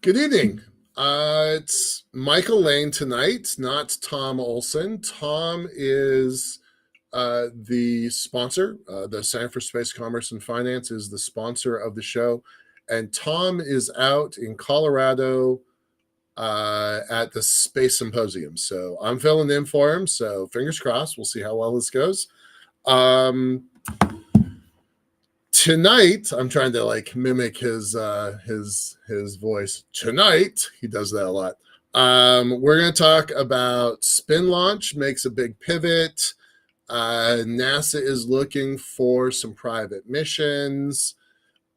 Good evening. It's Michael Lane tonight, not Tom Olson. Tom is the sponsor. The Center for Space Commerce and Finance is the sponsor of the show. And Tom is out in Colorado at the Space Symposium. So I'm filling in for him. So fingers crossed. We'll see how well this goes. Tonight, I'm trying to mimic his voice. Tonight, he does that a lot. We're going to talk about spin launch makes a big pivot. NASA is looking for some private missions.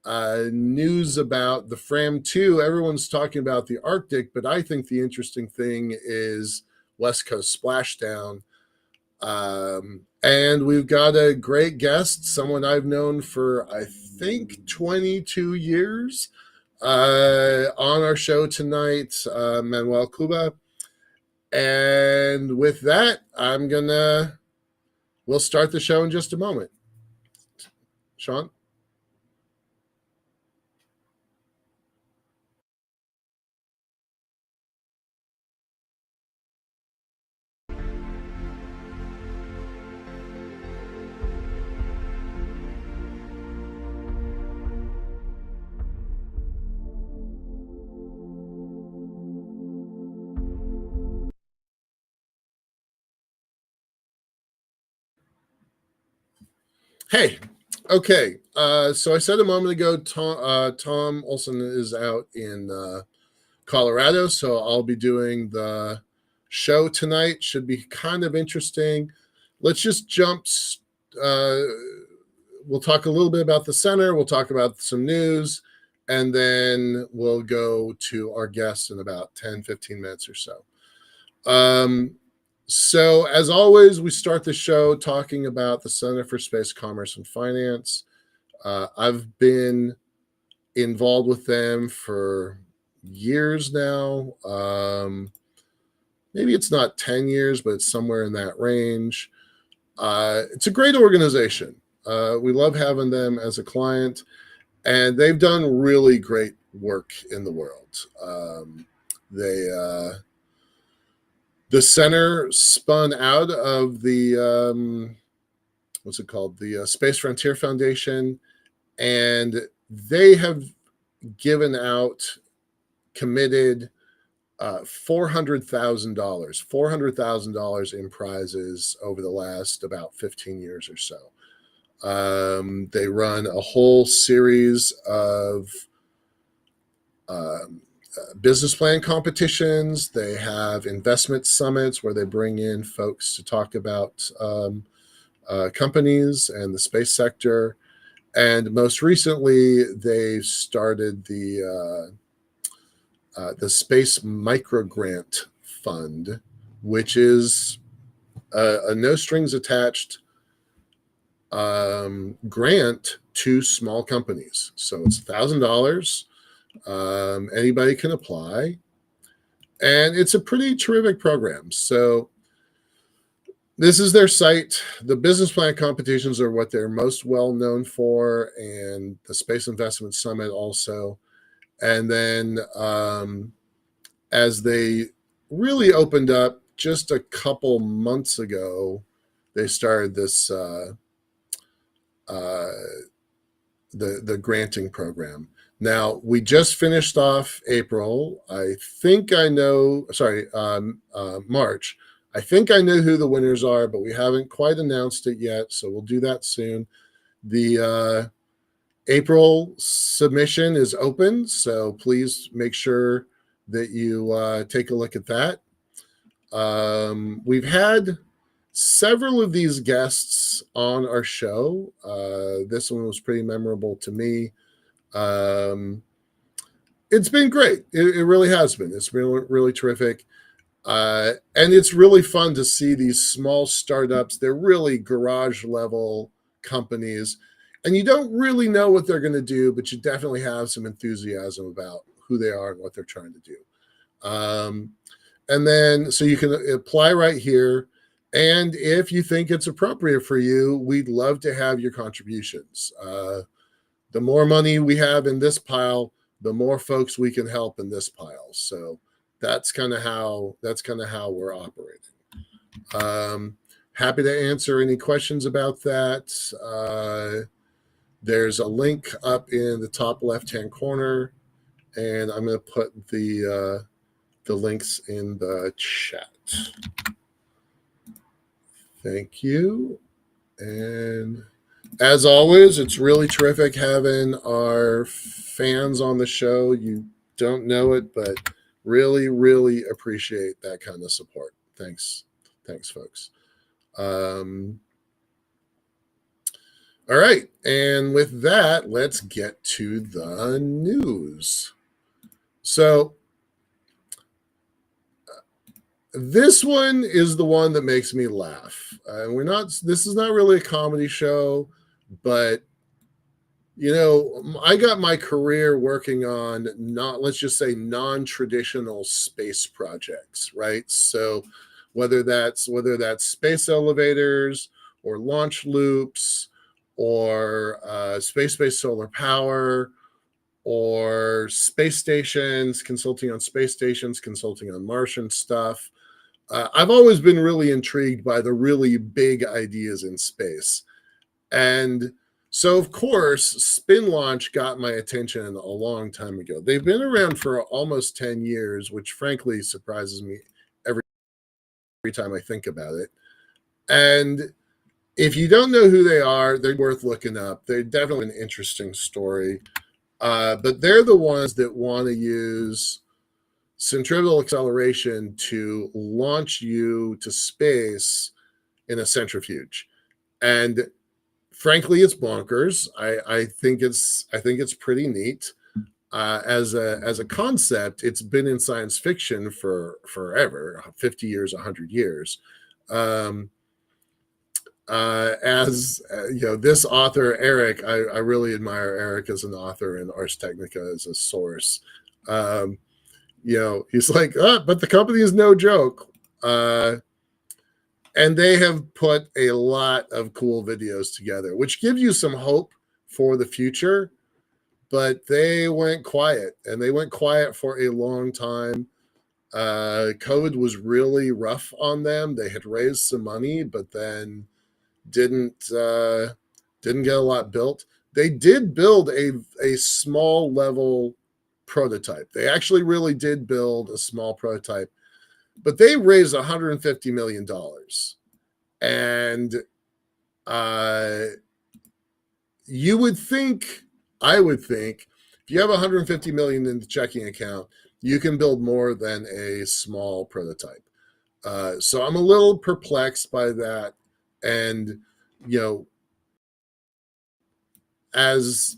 News about the Fram-2. Everyone's talking about the Arctic, but I think the interesting thing is West Coast splashdown. And we've got a great guest, someone I've known for, I think, 22 years on our show tonight, Manuel Cuba. And with that, we'll start the show in just a moment. Sean? Hey, okay. So I said a moment ago, Tom Olson is out in Colorado, so I'll be doing the show tonight. Should be kind of interesting. Let's just jump. We'll talk a little bit about the center. We'll talk about some news, and then we'll go to our guests in about 10, 15 minutes or so. So, as always, we start the show talking about the Center for Space Commerce and Finance. I've been involved with them for years now. Maybe it's not 10 years, but it's somewhere in that range. It's a great organization. We love having them as a client, and they've done really great work in the world. The center spun out of the what's it called? The Space Frontier Foundation, and they have given out, committed $400,000 in prizes over the last about 15 years or so. They run a whole series of business plan competitions. They have investment summits where they bring in folks to talk about companies and the space sector. And most recently, they started the Space Micro Grant Fund, which is a no strings attached grant to small companies. So it's $1,000. Anybody can apply, and it's a pretty terrific program. So this is their site. The business plan competitions are what they're most well known for, and the Space Investment Summit also. And then as they really opened up just a couple months ago, they started this the granting program. Now, we just finished off April. March. I think I know who the winners are, but we haven't quite announced it yet, so we'll do that soon. The April submission is open, so please make sure that you take a look at that. We've had several of these guests on our show. This one was pretty memorable to me. It's been great. It really has been. It's been really terrific. And it's really fun to see these small startups. They're really garage level companies, and you don't really know what they're going to do, but you definitely have some enthusiasm about who they are and what they're trying to do. And then, so you can apply right here. And if you think it's appropriate for you, we'd love to have your contributions. The more money we have in this pile, the more folks we can help in this pile. So that's kind of how we're operating. Happy to answer any questions about that. There's a link up in the top left-hand corner, and I'm going to put the links in the chat. Thank you. And as always, it's really terrific having our fans on the show. You don't know it, but really, really appreciate that kind of support. Thanks, folks. All right, and with that, let's get to the news. So this one is the one that makes me laugh. This is not really a comedy show, but I got my career working on let's just say non-traditional space projects, right? So whether that's space elevators or launch loops or space-based solar power or space stations, consulting on space stations, consulting on Martian stuff. I've always been really intrigued by the really big ideas in space. And so, of course, spin launch got my attention a long time ago. They've been around for almost 10 years, which frankly surprises me every time I think about it. And if you don't know who they are, they're worth looking up. They're definitely an interesting story. But they're the ones that want to use centrifugal acceleration to launch you to space in a centrifuge. And frankly, it's bonkers. I think it's pretty neat. As a concept, it's been in science fiction for forever, 50 years, 100 years. This author, Eric, I really admire Eric as an author and Ars Technica as a source. He's like, but the company is no joke. And they have put a lot of cool videos together, which gives you some hope for the future. But they went quiet, and they went quiet for a long time. COVID was really rough on them. They had raised some money, but then didn't get a lot built. They did build a small level prototype. They actually really did build a small prototype, but they raised $150 million. And I would think, if you have $150 million in the checking account, you can build more than a small prototype. So I'm a little perplexed by that. And, as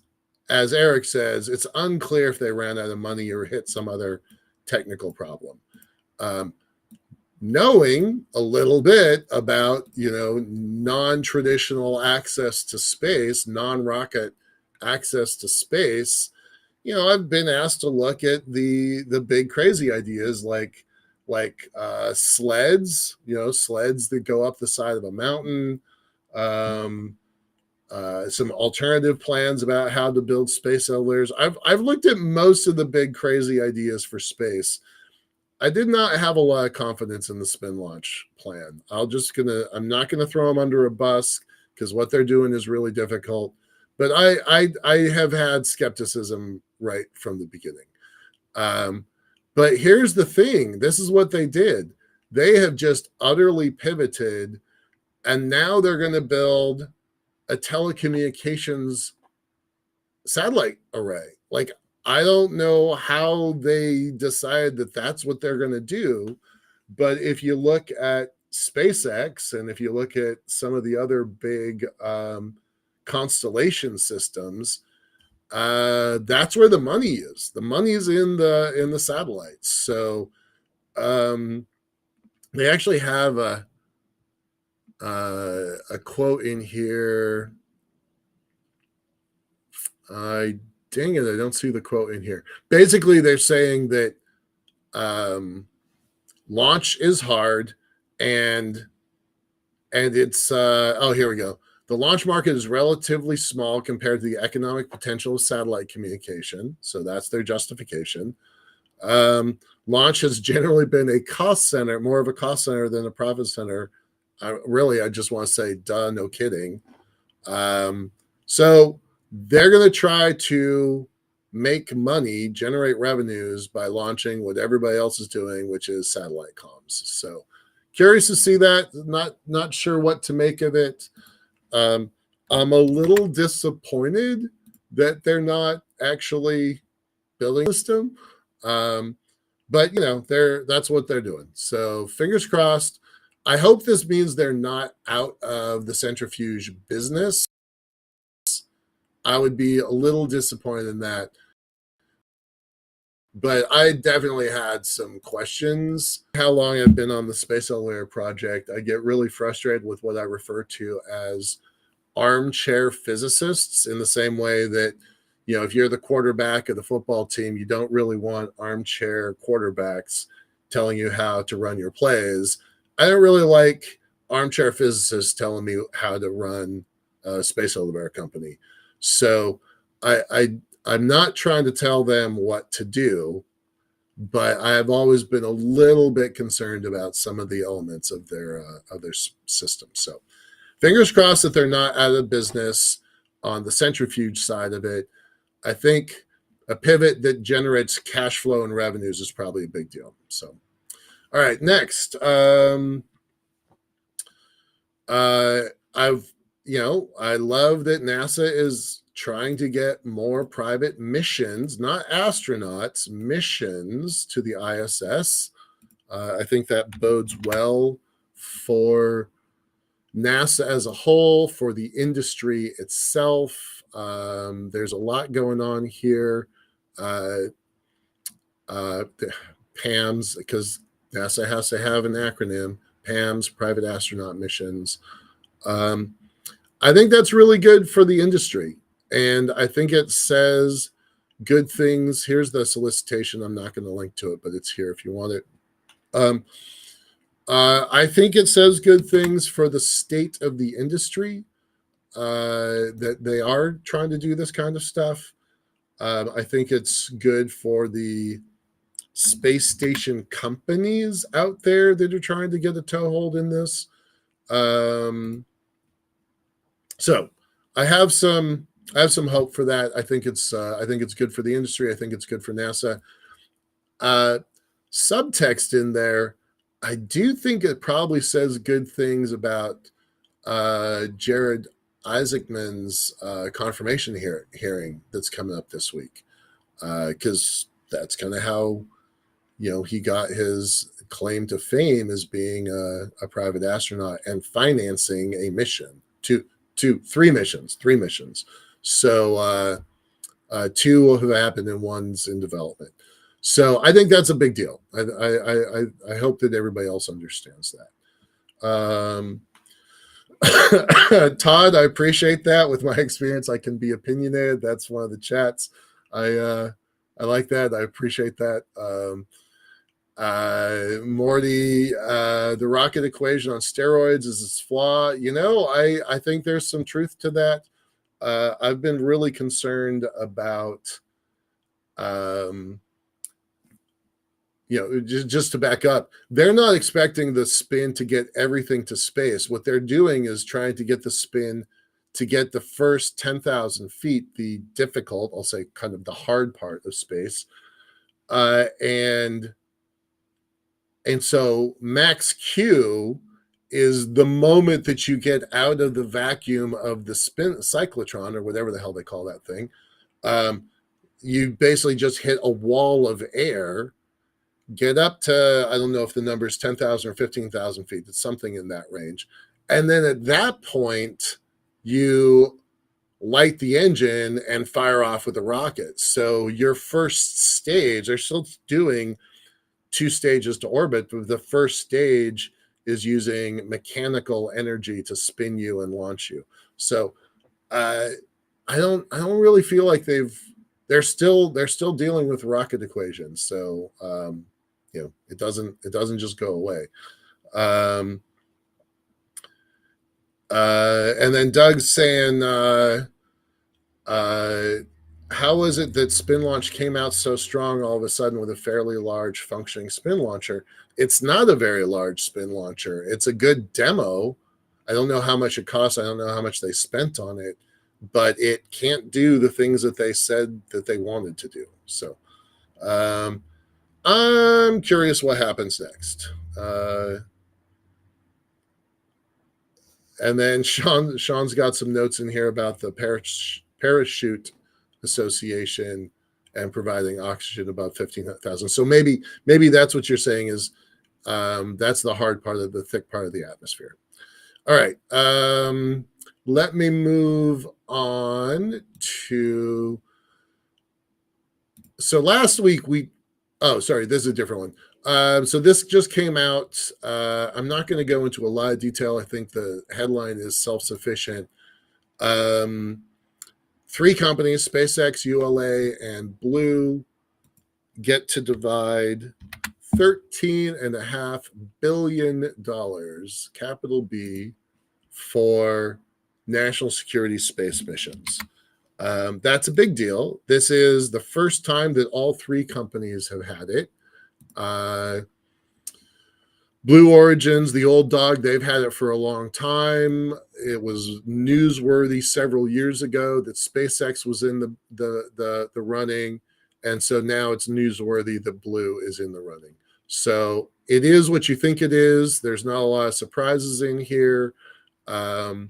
Eric says, it's unclear if they ran out of money or hit some other technical problem. Knowing a little bit about, non-traditional access to space, non-rocket access to space, I've been asked to look at the big crazy ideas like sleds, sleds that go up the side of a mountain, some alternative plans about how to build space elevators. I've looked at most of the big crazy ideas for space. I did not have a lot of confidence in the spin launch plan. I'm not gonna throw them under a bus because what they're doing is really difficult. But I have had skepticism right from the beginning. But here's the thing. This is what they did. They have just utterly pivoted, and now they're going to build a telecommunications satellite array. Like, I don't know how they decide that that's what they're going to do. But if you look at SpaceX and if you look at some of the other big constellation systems, that's where the money is. The money is in the satellites. So they actually have a quote in here. Dang it, I don't see the quote in here. Basically, they're saying that launch is hard, and it's here we go. The launch market is relatively small compared to the economic potential of satellite communication. So that's their justification. Launch has generally been a cost center, more of a cost center than a profit center. I just want to say, duh, no kidding. So they're going to try to make money, generate revenues by launching what everybody else is doing, which is satellite comms. So curious to see that. Not sure what to make of it. I'm a little disappointed that they're not actually building a system. But that's what they're doing. So fingers crossed. I hope this means they're not out of the centrifuge business. I would be a little disappointed in that. But I definitely had some questions. How long I've been on the CisLunar project, I get really frustrated with what I refer to as armchair physicists, in the same way that, if you're the quarterback of the football team, you don't really want armchair quarterbacks telling you how to run your plays. I don't really like armchair physicists telling me how to run a CisLunar company. So I'm not trying to tell them what to do, but I have always been a little bit concerned about some of the elements of their system. So fingers crossed that they're not out of business on the centrifuge side of it. I think a pivot that generates cash flow and revenues is probably a big deal. So, all right, next. I love that NASA is trying to get more private missions, not astronauts, missions to the ISS. I think that bodes well for NASA as a whole, for the industry itself. There's a lot going on here. PAMS, because NASA has to have an acronym, PAMS, Private Astronaut Missions. I think that's really good for the industry. And I think it says good things. Here's the solicitation. I'm not going to link to it, but it's here if you want it. I think it says good things for the state of the industry, that they are trying to do this kind of stuff. I think it's good for the space station companies out there that are trying to get a toehold in this. So I have some hope for that. I think it's good for the industry. I think it's good for NASA. Subtext in there, I do think it probably says good things about Jared Isaacman's confirmation hearing that's coming up this week, because that's kind of how he got his claim to fame, as being a private astronaut and financing a mission, three missions. So 2 have happened and 1's in development. So I think that's a big deal. I hope that everybody else understands that. Todd, I appreciate that. With my experience, I can be opinionated. That's one of the chats. I like that. I appreciate that. Morty, the rocket equation on steroids is its flaw. I think there's some truth to that. I've been really concerned about, just to back up, they're not expecting the spin to get everything to space. What they're doing is trying to get the spin to get the first 10,000 feet, the difficult, I'll say kind of the hard part of space. And so max Q is the moment that you get out of the vacuum of the spin cyclotron, or whatever the hell they call that thing. You basically just hit a wall of air, get up to, I don't know if the number is 10,000 or 15,000 feet. It's something in that range. And then at that point, you light the engine and fire off with a rocket. So your first stage, they're still doing 2 stages to orbit, but the first stage is using mechanical energy to spin you and launch you. So I don't really feel like they're still dealing with rocket equations. So it doesn't just go away. And then Doug's saying, uh, how is it that spin launch came out so strong all of a sudden with a fairly large functioning spin launcher? It's not a very large spin launcher. It's a good demo. I don't know how much it costs. I don't know how much they spent on it, but it can't do the things that they said that they wanted to do. So I'm curious what happens next. And then Sean's got some notes in here about the parachute association and providing oxygen above 15,000. So maybe that's what you're saying is that's the hard part of the thick part of the atmosphere. All right. Let me move on to. So last week sorry, this is a different one. So this just came out. I'm not going to go into a lot of detail. I think the headline is self-sufficient. 3 companies, SpaceX, ULA, and Blue, get to divide $13.5 billion, capital B, for national security space missions. That's a big deal. This is the first time that all 3 companies have had it. Blue Origin's the old dog. They've had it for a long time. It was newsworthy several years ago that SpaceX was in the running, and so now it's newsworthy that Blue is in the running. So it is what you think it is. There's not a lot of surprises in here. The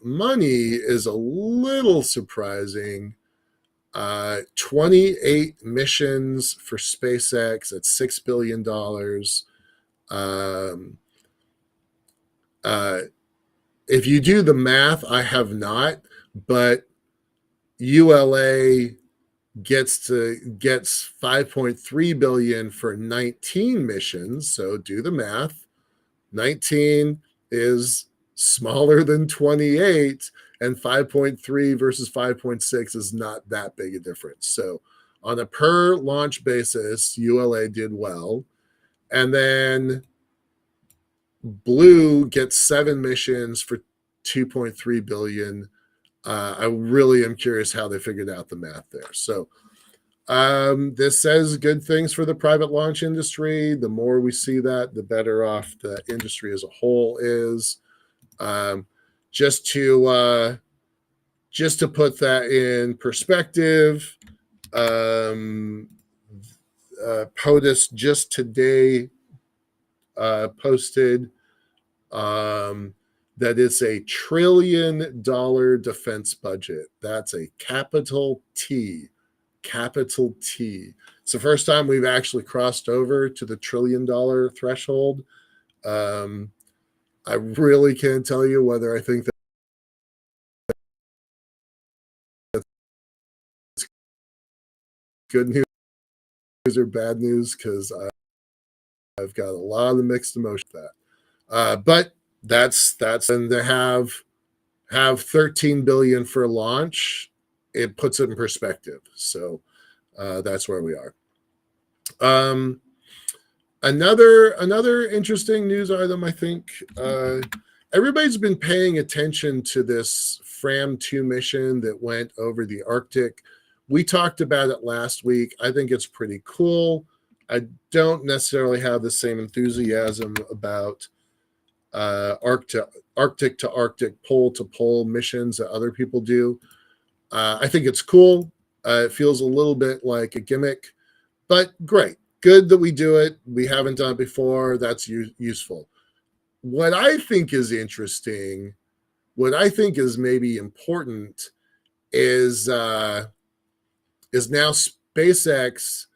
money is a little surprising. 28 missions for SpaceX at $6 billion. If you do the math, I have not, but ULA gets 5.3 billion for 19 missions. So do the math. 19 is smaller than 28, and 5.3 versus 5.6 is not that big a difference. So on a per launch basis, ULA did well. And then Blue gets 7 missions for 2.3 billion. I really am curious how they figured out the math there. So this says good things for the private launch industry. The more we see that, the better off the industry as a whole is. Just to put that in perspective, POTUS just today posted that it's a $1 trillion defense budget. That's a capital T. Capital T. It's the first time we've actually crossed over to the $1 trillion threshold. I really can't tell you whether I think that's good news or bad news, because I've got a lot of mixed emotions with that. But that's and to have 13 billion for launch, it puts it in perspective. So that's where we are. Another interesting news item, I think. Everybody's been paying attention to this FRAM-2 mission that went over the Arctic. We talked about it last week. I think it's pretty cool. I don't necessarily have the same enthusiasm about Arctic to Arctic, pole to pole missions that other people do. I think it's cool. It feels a little bit like a gimmick, but great. Good that we do it. We haven't done it before. That's useful. What I think is interesting, what I think is maybe important, is now SpaceX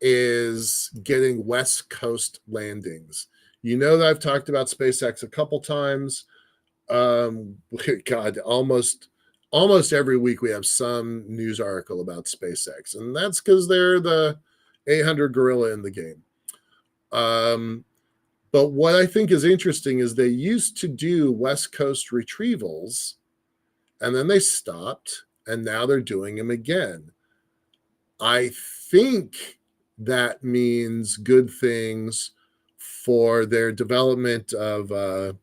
is getting West Coast landings. You know that I've talked about SpaceX a couple times. God, almost every week we have some news article about SpaceX, and that's because they're the 800 gorilla in the game. But what I think is interesting is they used to do West Coast retrievals, and then they stopped, and now they're doing them again. I think that means good things for their development of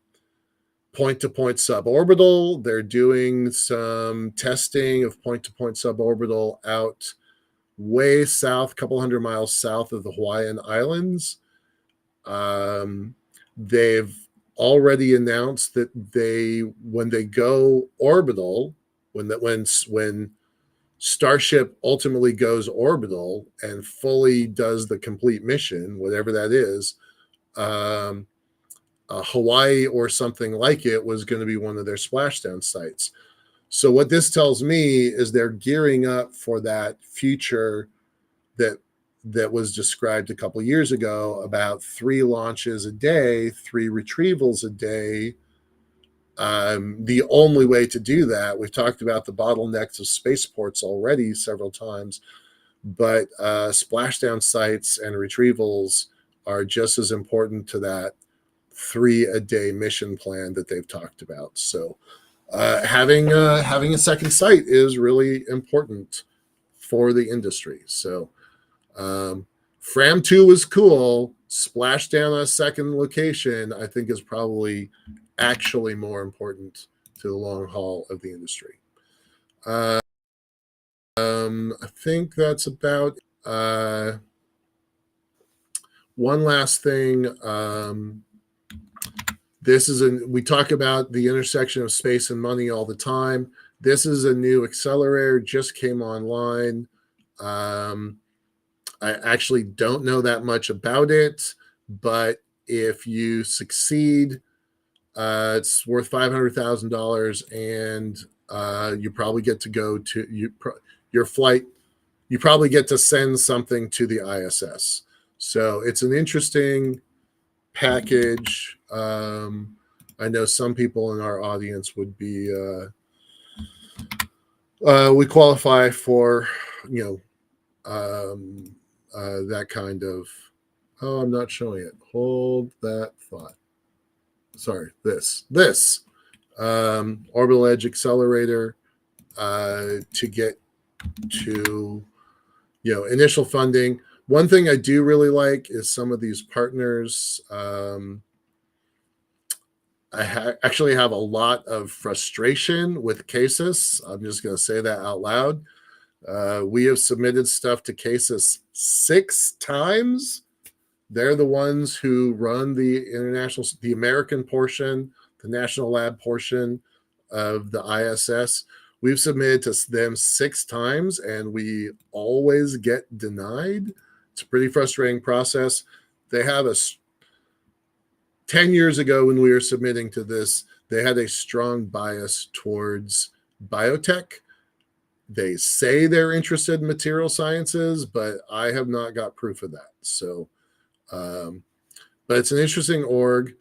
point-to-point suborbital. They're doing some testing of point-to-point suborbital out way south, a couple hundred miles south of the Hawaiian Islands. They've already announced that when they go orbital, when Starship ultimately goes orbital and fully does the complete mission, whatever that is, Hawaii or something like it was going to be one of their splashdown sites. So what this tells me is they're gearing up for that future that was described a couple years ago about 3 launches a day, 3 retrievals a day. The only way to do that, we've talked about the bottlenecks of spaceports already several times, but splashdown sites and retrievals are just as important to that 3-a-day mission plan that they've talked about. So having a second site is really important for the industry. So Fram 2 was cool. Splashdown on a second location, I think, is probably actually more important to the long haul of the industry. I think that's about one last thing. We talk about the intersection of space and money all the time. This is a new accelerator, just came online. I actually don't know that much about it, but if you succeed, it's worth $500,000, and you probably get to go to your flight. You probably get to send something to the ISS. So it's an interesting package. I know some people in our audience would be we qualify for that kind of. Oh, I'm not showing it. Hold that thought. Sorry, this orbital edge accelerator to get to initial funding. One thing I do really like is some of these partners. I actually have a lot of frustration with CASIS. I'm just going to say that out loud. We have submitted stuff to CASIS 6 times. They're the ones who run the American portion, the national lab portion of the ISS. We've submitted to them 6 times, and we always get denied. It's a pretty frustrating process. They have 10 years ago when we were submitting to this, they had a strong bias towards biotech. They say they're interested in material sciences, but I have not got proof of that. So, but it's an interesting org.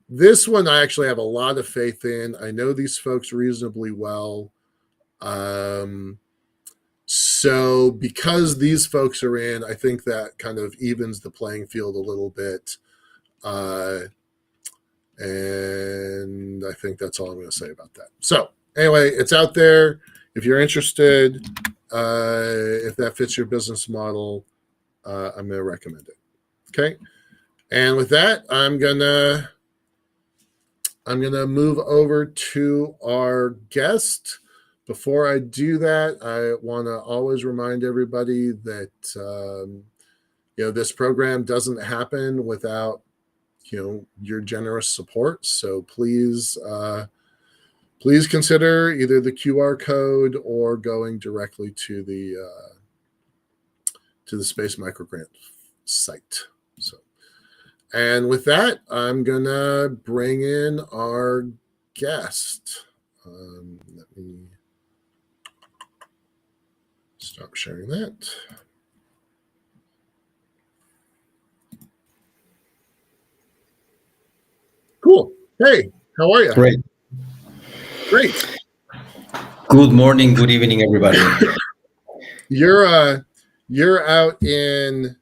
This one I actually have a lot of faith in. I know these folks reasonably well. So because these folks are in, I think that kind of evens the playing field a little bit. And I think that's all I'm going to say about that. So anyway, it's out there. If you're interested, if that fits your business model, I'm going to recommend it. Okay. And with that, I'm gonna move over to our guest. Before I do that, I want to always remind everybody that this program doesn't happen without your generous support. So please consider either the QR code or going directly to the Space Microgrant site. So, and with that, I'm gonna bring in our guest. Let me stop sharing that. Cool. Hey, how are you? Great. Great. Good morning, good evening, everybody. You're out in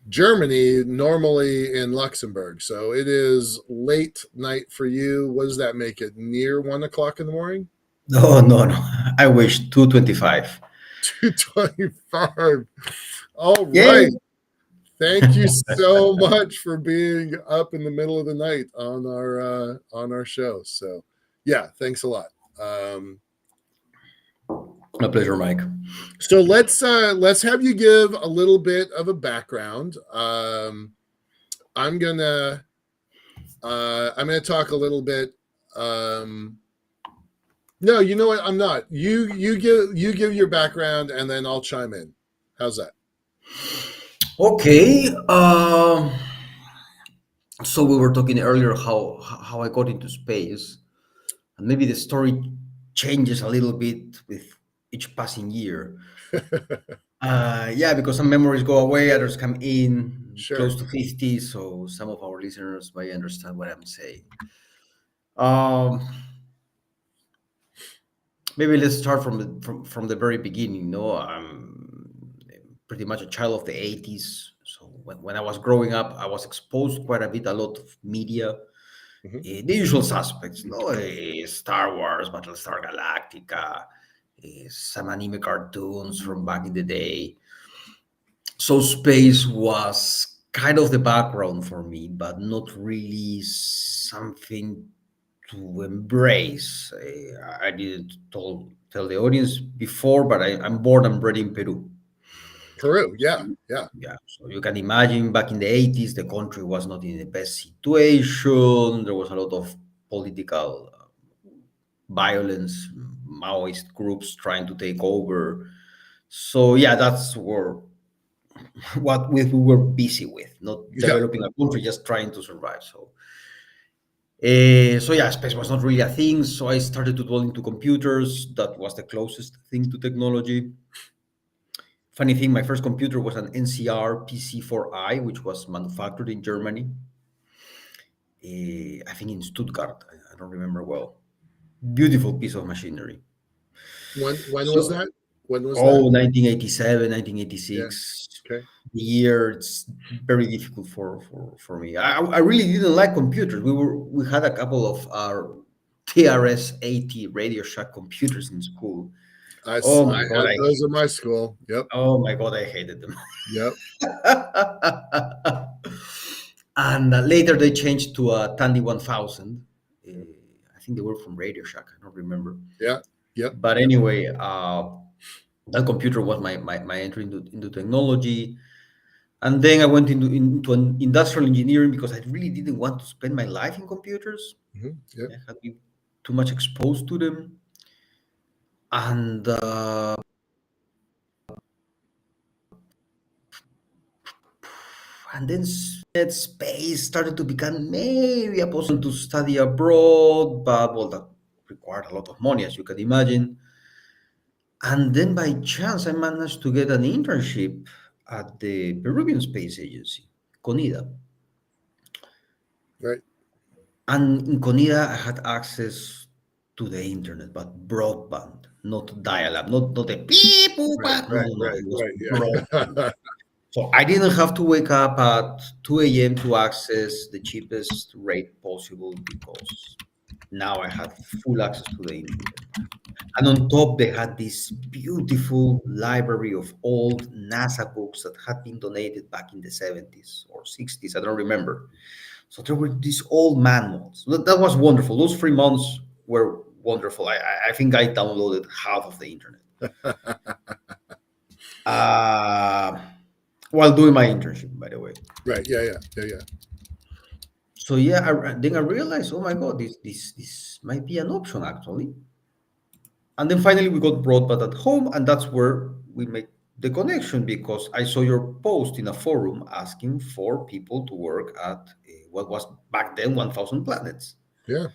Germany, normally in Luxembourg. So it is late night for you. What does that make it? Near 1 o'clock in the morning? No. I wish 2:25. 2:25. All Yay. right. Thank you so much for being up in the middle of the night on our show. So Yeah, thanks a lot. Um, My pleasure, Mike. so let's have you give a little bit of a background. I'm gonna I'm gonna talk a little bit. Um, no, you know what? I'm not. You give your background, and then I'll chime in. How's that? Okay. So we were talking earlier how I got into space, and maybe the story changes a little bit with each passing year. Yeah, because some memories go away, others come in, Sure. close to 50. So some of our listeners might understand what I'm saying. Um, Maybe let's start from the very beginning. No, I'm pretty much a child of the 80s. So when I was growing up, I was exposed quite a bit, a lot of media, Hmm. the usual suspects, no, Star Wars, Battlestar Galactica, some anime cartoons from back in the day. So space was kind of the background for me, but not really something to embrace. I didn't tell the audience before, but I'm born and bred in Peru. Peru. So Yeah. Yeah. yeah, so you can imagine back in the 80s, the country was not in the best situation. There was a lot of political violence, Maoist groups trying to take over. So yeah, that's what we were busy with, not Yeah. developing a country, just trying to survive. So yeah, space was not really a thing. So I started to dwell into computers. That was the closest thing to technology. Funny thing, my first computer was an NCR PC4i, which was manufactured in Germany. I think in Stuttgart. I don't remember well. Beautiful piece of machinery. When was So, that? When was that? oh, 1987, Yeah. 1986. Okay. The year, it's very difficult for me. I really didn't like computers. We had a couple of our TRS-80 Radio Shack computers in school. Oh my I god, had those in my school. Yep. I hated them. Yep. And later they changed to a Tandy 1000. I think they were from Radio Shack. I don't remember. Yeah. Yep. But anyway, that computer was my entry into technology. And then I went into an industrial engineering because I really didn't want to spend my life in computers. Yep. I had been too much exposed to them. And then space started to become maybe a possibility to study abroad, but well, that required a lot of money, as you can imagine. And then by chance, I managed to get an internship at the Peruvian Space Agency, CONIDA. Right. And in CONIDA, I had access to the internet, but broadband, not dial-up, not the beep, boop, Right. bap. No, Right. no, no. Right. It was Right. broadband. Yeah. So I didn't have to wake up at 2 a.m. to access the cheapest rate possible because now I had full access to the internet. And on top, they had this beautiful library of old NASA books that had been donated back in the 70s or 60s. I don't remember. So there were these old manuals. That was wonderful. Those 3 months were wonderful. I think I downloaded half of the internet uh, while doing my internship, by the way. Right. Yeah. Yeah. Yeah. Yeah. So yeah, then I realized, oh my God, this might be an option actually. And then finally we got broadband at home, and that's where we made the connection because I saw your post in a forum asking for people to work at what was back then 1,000 planets. Yeah.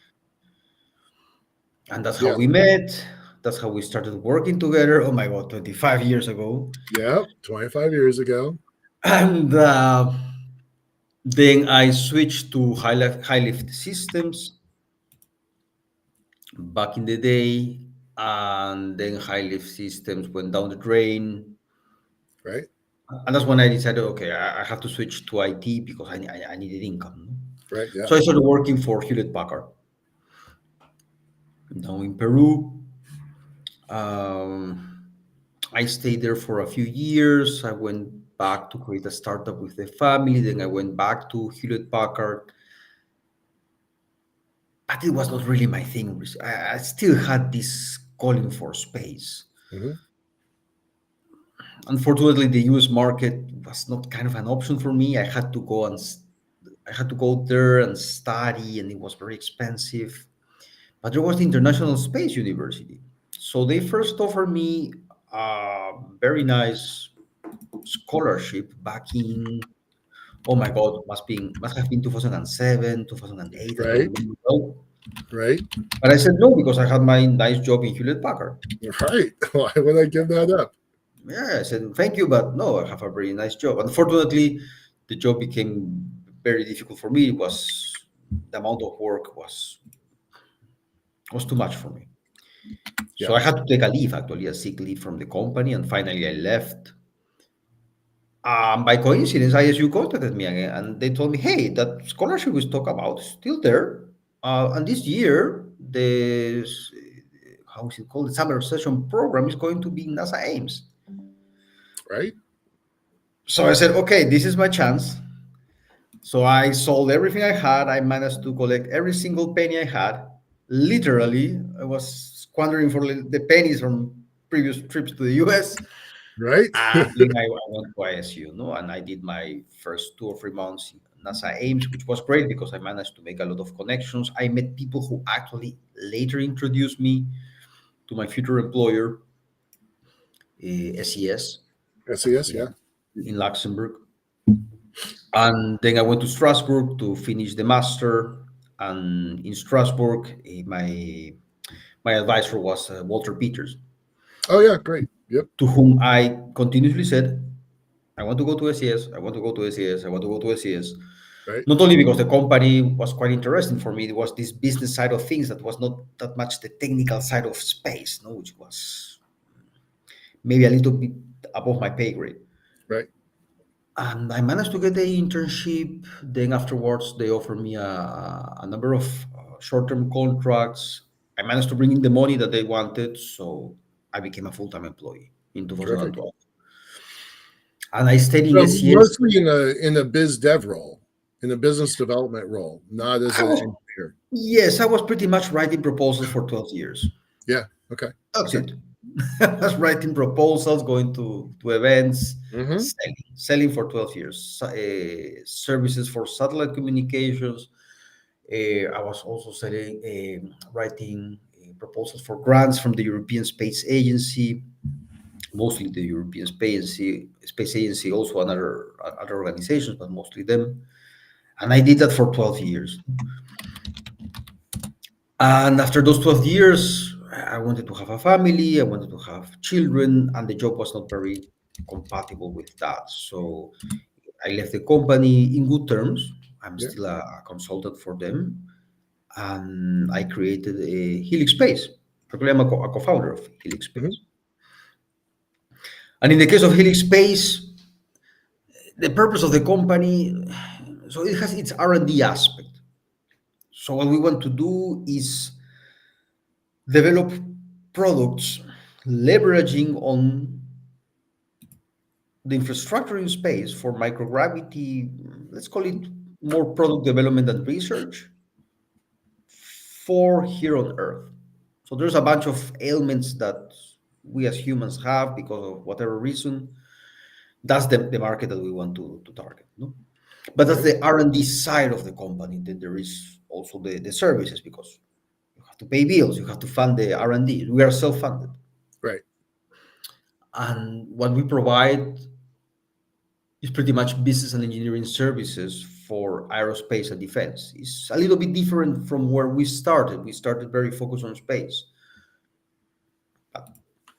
And that's how Yeah. we met. That's how we started working together. Oh my God, 25 years ago. Yeah. 25 years ago. And then I switched to high lift systems back in the day. And then high lift systems went down the drain. Right. And that's when I decided, okay, I have to switch to IT because I needed income. No? Right. Yeah. So I started working for Hewlett Packard down in Peru. Um, I stayed there for a few years. I went back to create a startup with the family. Then I went back to Hewlett Packard. but it was not really my thing. I still had this calling for space. Hmm. Unfortunately, the US market was not kind of an option for me. I had to go there and study, and it was very expensive. But there was the International Space University. So they first offered me a very nice scholarship back in, oh my God, must have been 2007, 2008. I don't Right. remember well. Right. But I said no because I had my nice job in Hewlett Packard. Right. Why would I give that up? Yeah, I said thank you, but no, I have a very nice job. Unfortunately, the job became very difficult for me. It was the amount of work was too much for me. Yeah. So I had to take a leave, actually, a sick leave from the company, and finally I left. By coincidence, ISU contacted me again, and they told me, "Hey, that scholarship we talked about is still there, and this year the how is it called? The summer session program is going to be NASA Ames." Right. So I said, "Okay, this is my chance." So I sold everything I had. I managed to collect every single penny I had. Literally, I was squandering for the pennies from previous trips to the US. Right. And then I went to ISU, no, and I did my first 2 or 3 months in NASA Ames, which was great because I managed to make a lot of connections. I met people who actually later introduced me to my future employer, SES, SES. in, Yeah. in Luxembourg. And then I went to Strasbourg to finish the master. And in Strasbourg, my advisor was Walter Peters, Oh yeah. Great. Yep. to whom I continuously said, I want to go to SES, I want to go to SES, I want to go to SES. Right. Not only because the company was quite interesting for me, it was this business side of things that was not that much the technical side of space, no, which was maybe a little bit above my pay grade. Right. And I managed to get the internship. Then afterwards, they offered me a number of short-term contracts. I managed to bring in the money that they wanted, so I became a full-time employee in Terrific. 2012. And I stayed in So SES. mostly in a biz dev role, in a business development role, not as I an was engineer. Yes, I was pretty much writing proposals for 12 years. Yeah. Okay. That's Okay. it. I was writing proposals, going to events, Hmm. selling for 12 years, services for satellite communications. I was also selling, writing proposals for grants from the European Space Agency, mostly the European Space Agency, also other organizations, but mostly them. And I did that for 12 years. And after those 12 years, I wanted to have a family, I wanted to have children, and the job was not very compatible with that. So I left the company in good terms. I'm Yeah. still a consultant for them. And I created a Helix Space. Actually, I'm a co-founder of Helix Hmm. Space. And in the case of Helix Space, the purpose of the company, so it has its R&D aspect. So what we want to do is develop products leveraging on the infrastructure in space for microgravity, let's call it more product development and research for here on Earth. So there's a bunch of ailments that we as humans have because of whatever reason. That's the market that we want to target. No? But that's Right. the R&D side of the company. Then there is also the services because you have to pay bills, you have to fund the R&D. We are self-funded. Right. And what we provide is pretty much business and engineering services for aerospace and defense. It's a little bit different from where we started. We started very focused on space. But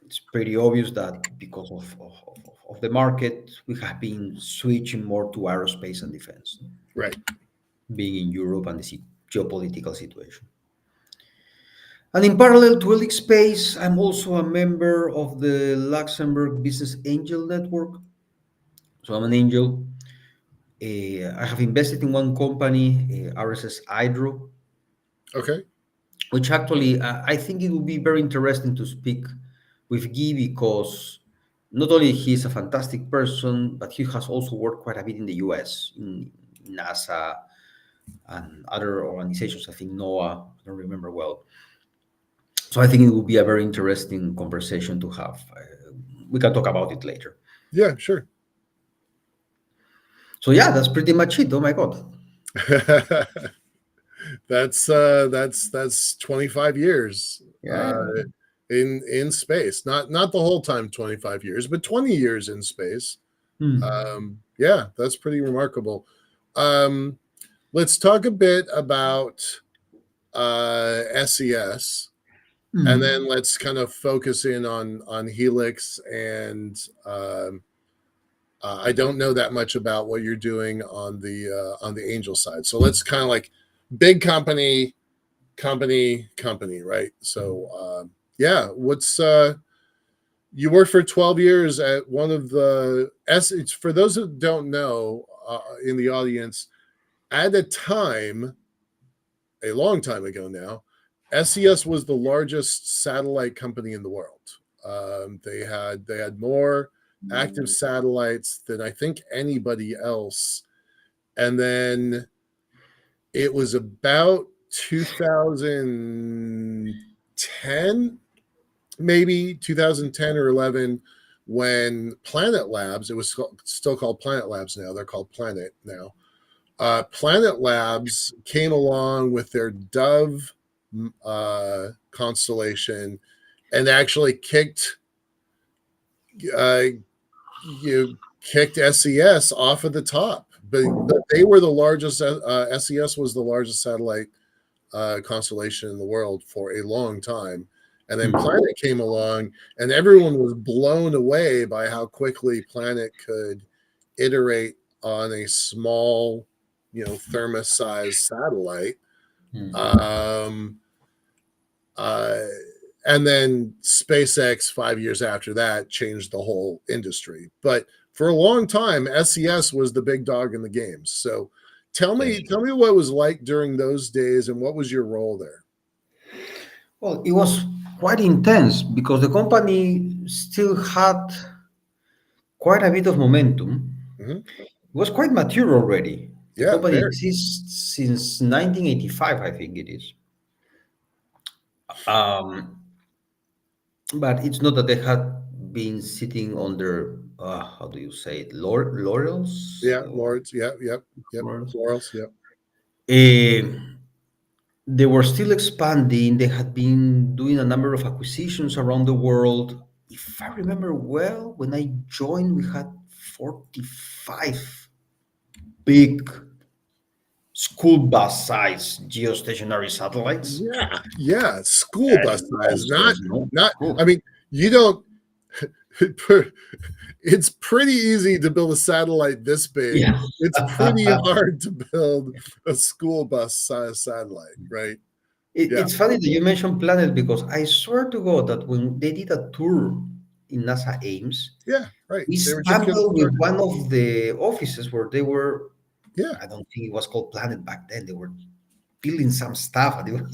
it's pretty obvious that because of the market, we have been switching more to aerospace and defense, Right. being in Europe and the geopolitical situation. And in parallel to Helix Space, I'm also a member of the Luxembourg Business Angel Network. So I'm an angel. I have invested in one company, RSS Hydro, Okay. which actually I think it would be very interesting to speak with Guy because not only he's a fantastic person, but he has also worked quite a bit in the US, in NASA, and other organizations. I think NOAA, I don't remember well. So I think it will be a very interesting conversation to have. We can talk about it later. Yeah, sure. So yeah, that's pretty much it. Oh my God. That's 25 years Yeah. in space. Not the whole time 25 years, but 20 years in space. Hmm. Yeah, that's pretty remarkable. Um, let's talk a bit about SES, and Hmm. then let's kind of focus in on Helix. And I don't know that much about what you're doing on the Angel side, so let's kind of like big company, right? So yeah, what's you worked for 12 years at one of the S. For those who don't know, in the audience, at a time, a long time ago now, SES was the largest satellite company in the world. They had more active satellites than I think anybody else. And then it was about 2010, maybe 2010 or 11, when Planet Labs, it was still called Planet Labs now, they're called Planet now. Planet Labs came along with their Dove constellation and actually uh, kicked SES off of the top. But they were the largest. SES was the largest satellite constellation in the world for a long time. And then Planet came along, and everyone was blown away by how quickly Planet could iterate on a small, thermos-sized satellite. Hmm. Um, uh, and then SpaceX 5 years after that changed the whole industry. But for a long time, SES was the big dog in the game. So Yes. tell me what it was like during those days, and what was your role there? Well, it was quite intense because the company still had quite a bit of momentum. Mm-hmm. It was quite mature already. The Yeah, company very. exists since 1985, I think it is. Um, but it's not that they had been sitting on their, how do you say it, laurels? Yeah, Lords. Yep, yep, yep. Laurels. Laurels. Yep. Eh, they were still expanding. They had been doing a number of acquisitions around the world. If I remember well, when I joined, we had 45 big school bus size geostationary satellites. Yeah, yeah. School bus And size, not monsters, no? not. I Cool. mean, you don't. It's pretty easy to build a satellite this big. Yeah. It's pretty hard to build a school bus size satellite, right? Yeah, It's funny that you mentioned Planet because I swear to God that when they did a tour in NASA Ames, yeah, right. we They were just getting stumbled with started. one of the offices where they were, Yeah, I don't think it was called Planet back then. They were building some stuff and they were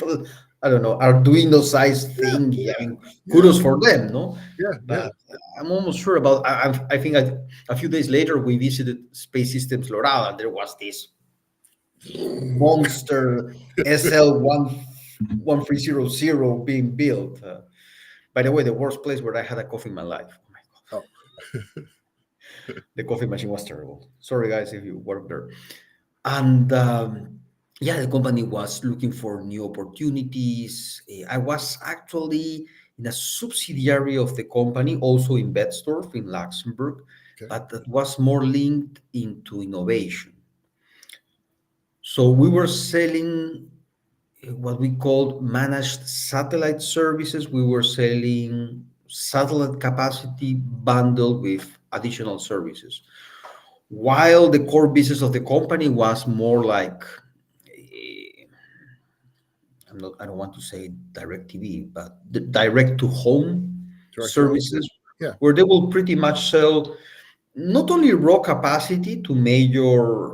little, I don't know, Arduino size yeah, thingy. I mean, yeah, kudos for them, no? yeah, yeah, But I'm almost sure about, I think a few days later we visited Space Systems Loral and there was this monster SL1300 being built. By the way, the worst place where I had a coffee in my life. Oh my God. oh, The coffee machine was terrible. Sorry, guys, if you work there. And yeah, the company was looking for new opportunities. I was actually in a subsidiary of the company, also in Betzdorf in Luxembourg, okay, but that was more linked into innovation. So we were selling what we called managed satellite services. We were selling satellite capacity bundled with additional services. While the core business of the company was more like, I don't want to say direct TV, but the direct to home direct to home. services, Yeah, where they will pretty much sell not only raw capacity to major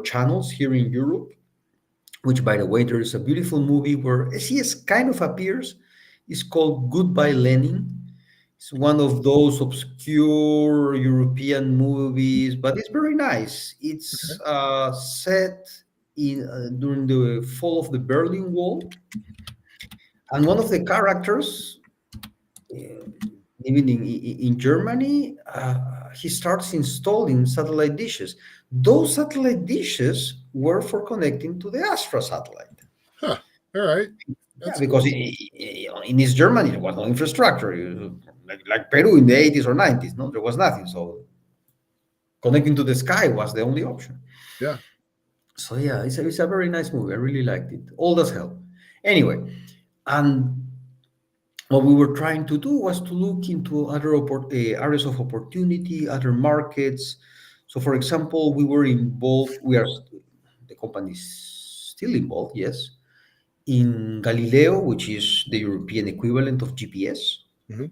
channels here in Europe, which by the way, there is a beautiful movie where SES kind of appears. It's called Goodbye Lenin. It's one of those obscure European movies, but it's very nice. Okay. It's set in during the fall of the Berlin Wall, and one of the characters, living in Germany, he starts installing satellite dishes. Those satellite dishes were for connecting to the Astra satellite. Huh. All right. Yeah, That's because cool. in East Germany there was no infrastructure, like Peru in the 80s or 90s. No, there was nothing. So connecting to the sky was the only option. Yeah. So yeah, it's a very nice movie. I really liked it. Old as hell. Anyway, and what we were trying to do was to look into other areas of opportunity, other markets. So, for example, we were involved. The company is still involved, yes, in Galileo, which is the European equivalent of GPS. Hmm.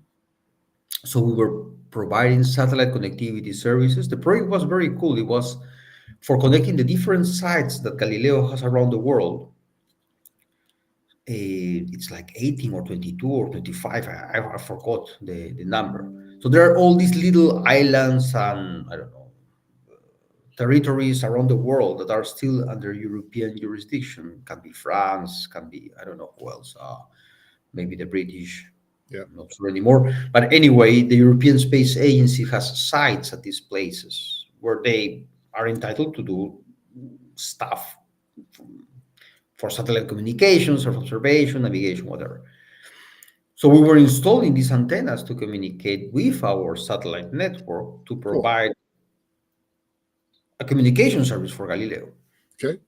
So we were providing satellite connectivity services. The project was very cool. It was for connecting the different sites that Galileo has around the world. It's like 18 or 22 or 25. I forgot the number. So there are all these little islands and I don't know territories around the world that are still under European jurisdiction. Can be France, can be I don't know who else. Maybe the British. Yeah. I'm not sure anymore. But anyway, the European Space Agency has sites at these places where they are entitled to do stuff for satellite communications or observation, navigation, whatever. So we were installing these antennas to communicate with our satellite network to Cool. provide a communication service for Galileo. Okay.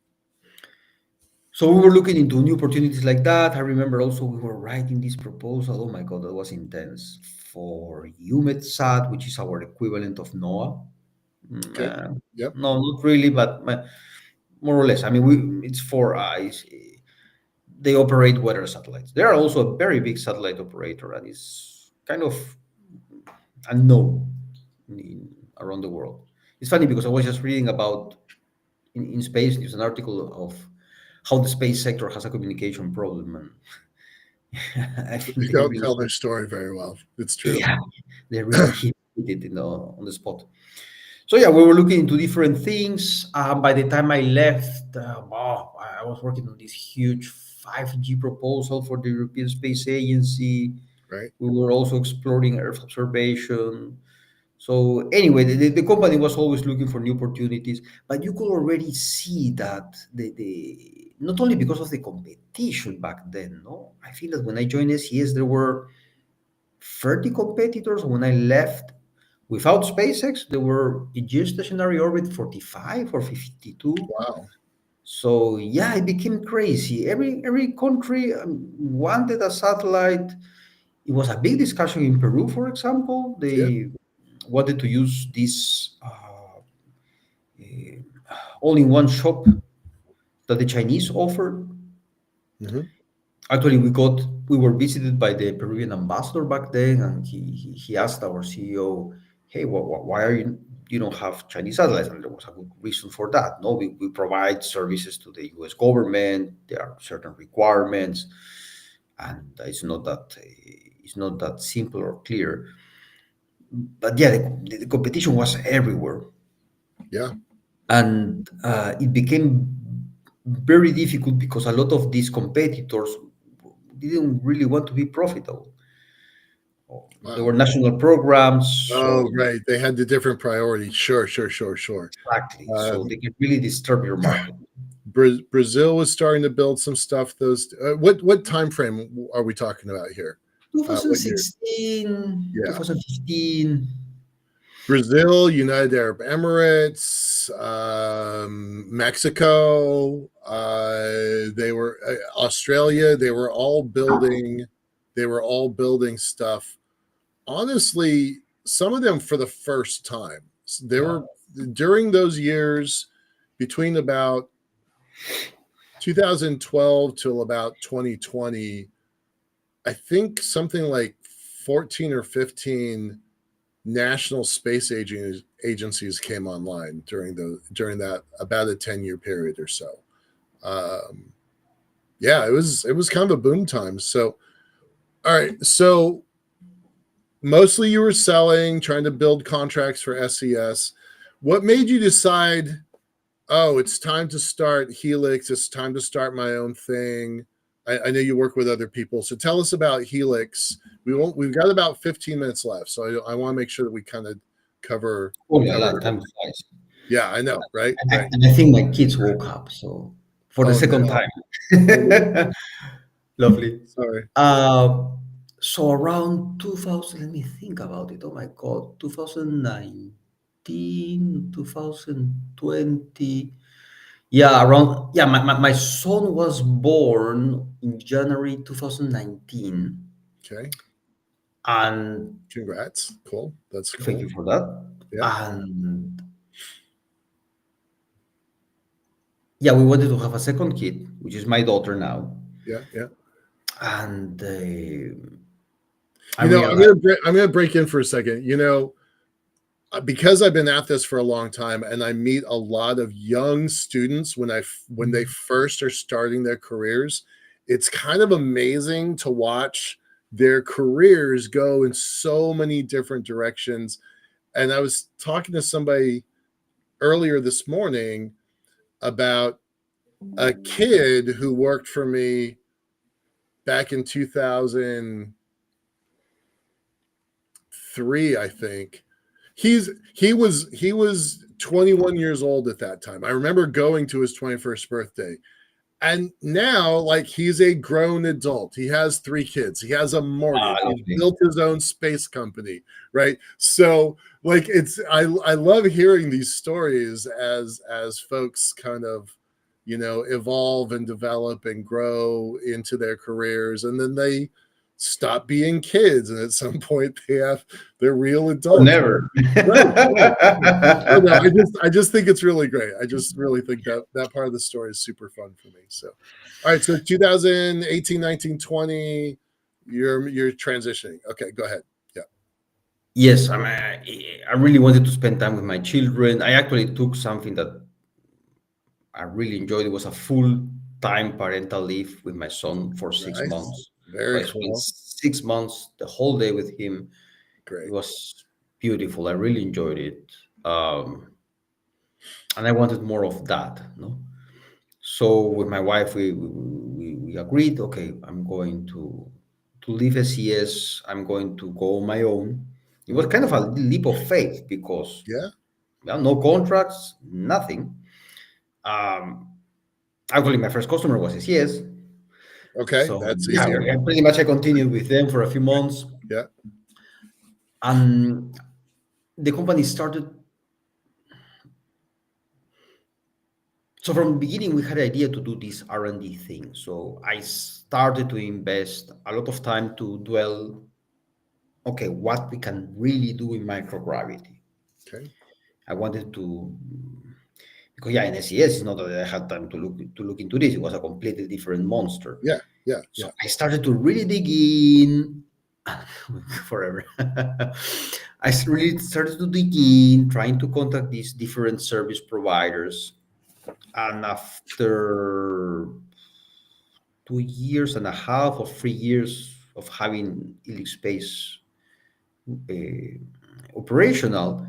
So we were looking into new opportunities like that. I remember also we were writing this proposal. Oh my God, that was intense for EUMETSAT, which is our equivalent of NOAA. Okay. Yep. No, not really, but more or less. I mean, it's for they operate weather satellites. They are also a very big satellite operator, and it's kind of unknown around the world. It's funny because I was just reading about in space news an article of how the space sector has a communication problem, and I think You they don't really, tell their story very well. It's true. yeah, they really hit it on the spot. So yeah, we were looking into different things. By the time I left, wow, I was working on this huge 5G proposal for the European Space Agency. Right. We were also exploring Earth observation. So anyway, the company was always looking for new opportunities, but you could already see that the not only because of the competition back then. No, I think that when I joined SES, there were 30 competitors. When I left, without SpaceX, there were in geostationary orbit 45 or 52. Wow. So yeah, it became crazy. Every country wanted a satellite. It was a big discussion in Peru, for example. Yeah. They wanted to use this all-in-one shop that the Chinese offered. Hmm. Actually, we were visited by the Peruvian ambassador back then, and he asked our CEO, "Hey, why are you don't have Chinese satellites?" And there was a good reason for that. No, we provide services to the U.S. government. There are certain requirements, and it's not that simple or clear. But yeah, the competition was everywhere, Yeah. and it became very difficult because a lot of these competitors didn't really want to be profitable. There Wow. were national programs, Oh, so right. They had the different priorities. Sure. Sure. Sure. Sure. exactly, so Um, they can really disturb your market. Brazil was starting to build some stuff. Those what time frame are we talking about here? What year? 2016, Yeah. 2015. Brazil, United Arab Emirates, Mexico. They were Australia. They were all building. They were all building stuff. Honestly, some of them for the first time. There Yeah, were during those years between about 2012 till about 2020. I think something like 14 or 15 national space agencies came online during that about a 10-year period or so. Um, yeah, it was kind of a boom time. So, all right, so mostly you were selling, trying to build contracts for SES. What made you decide, oh, it's time to start Helix, it's time to start my own thing? I know you work with other people, so tell us about Helix. We've got about 15 minutes left, so I want to make sure that we kind of cover Oh la la, cover time everything. flies. Yeah, I know, right? Right. And I think my kids woke up, so for the Oh second no. time. Oh, no. Lovely. Sorry. Uh, so around 2000, let me think about it. Oh my God, 2019, 2020. Yeah, around, yeah, my son was born in January 2019. Okay. And Congrats. Cool. That's thank cool. you for that. Yeah. And yeah, we wanted to have a second kid, which is my daughter now. Yeah. Yeah. And I You know, realized, I'm gonna break in for a second. You know, because I've been at this for a long time, and I meet a lot of young students when they first are starting their careers. It's kind of amazing to watch their careers go in so many different directions. And I was talking to somebody earlier this morning about a kid who worked for me back in 2003, I think. He was 21 years old at that time. I remember going to his 21st birthday. And now, like, he's a grown adult. He has 3 kids. He has a mortgage. He's lovely. built his own space company, right? So, like, I love hearing these stories as folks kind of, you know, evolve and develop and grow into their careers, and then they stop being kids, and at some point they're real Or adults. never. Right, right. Oh, no, I just think it's really great. I just really think that that part of the story is super fun for me. So, all right. So 2018, 19, 20, you're transitioning. Okay, go ahead. Yeah. Yes, I really wanted to spend time with my children. I actually took something that I really enjoyed. It was a full-time parental leave with my son for six Nice. months. So Very I spent cool. 6 months, the whole day with him. It Great. was beautiful. I really enjoyed it. And I wanted more of that, no? So with my wife, we agreed, okay, I'm going to leave SES. I'm going to go on my own. It was Mhm. kind of a leap of faith because, Yeah. well, no contracts, nothing. Um, Actually, my first customer was SES. Okay. So That's yeah, easier. pretty much I continued with them for a few months, Yeah. and the company started. So from the beginning, we had the idea to do this R&D thing. So I started to invest a lot of time to dwell, okay, what we can really do in microgravity. Okay. I wanted to, because yeah, in SES, it's not that I had time to look into this. It was a completely different monster. Yeah. Yeah. So Yeah. I started to really dig in forever. Really started to dig in, trying to contact these different service providers. And after 2 years and a half or 3 years of having Helix Space operational,